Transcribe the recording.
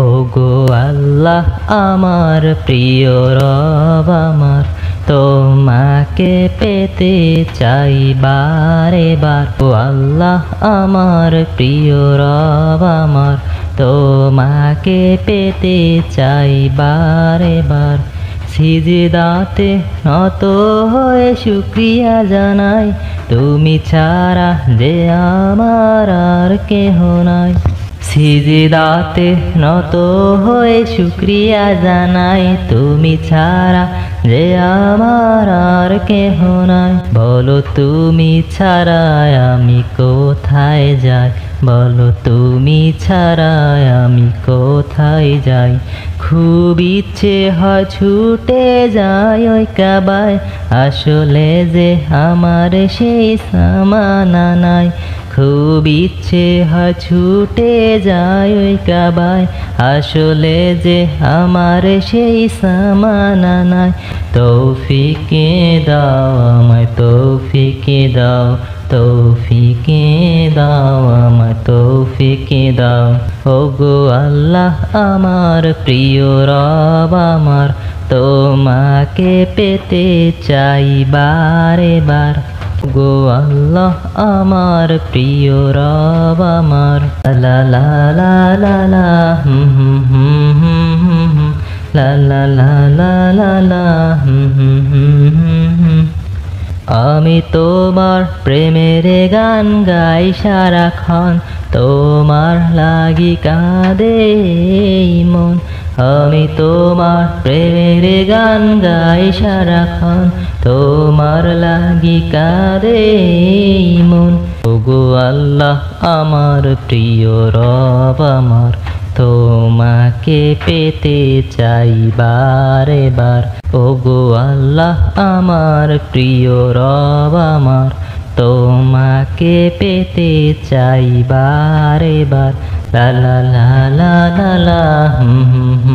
ওগো আল্লাহ আমার প্রিয় রব আমার, তোমাকে পেতে চাই বারে বার। ও আল্লাহ আমার প্রিয় রব আমার, তোমাকে পেতে চাই বারে বার। সিজদাতে নত হয়ে শুকরিয়া জানাই, তুমি ছাড়া যে আমার আর কেহ নাই। সিজদাতে নত হয়ে শুকরিয়া জানাই, তুমি ছাড়া যে আমার আর কেহ নাই। বলো তুমি ছাড়া আমি কোথায় যাই, বলো তুমি ছাড়া আমি কোথায় যাই। খুব ইচ্ছে হয় ছুটে যাই ওই কাবায়, আসলে যে আমার সেই সামানা নাই। খুব ইচ্ছে হয় ছুটে যাই ওই কাবায়, আসলে যে আমার সেই সামানা নাই। তৌফিকে দাও আমায়, তৌফিকে দাও, তৌফিকে দাও আমায়, তৌফিকে দাও। ওগো আল্লাহ আমার প্রিয় রব আমার, তোমাকে পেতে চাই বারে বার। গো আল্লাহ আমার প্রিয় রব আমার, লা লা লা লা লা হুম হুম হুম হুম হুম, লা লা লা লা লা লা হুম হুম হুম হুম। আমি তোমার প্রেমের গান গাই সারাক্ষণ, তোমার লাগি কাঁদে এই মন। আমি তোমার প্রেমের গান গাই সারাক্ষণ, তোমার লাগি কাঁদে এই মন। ওগো আল্লাহ আমার প্রিয় রব আমার, তোমাকে পেতে চাই বারে বার। ওগো আল্লাহ আমার প্রিয় রব আমার, তোমাকে পেতে চাই বারে বার। লা লা লা লা লা হুম হুম।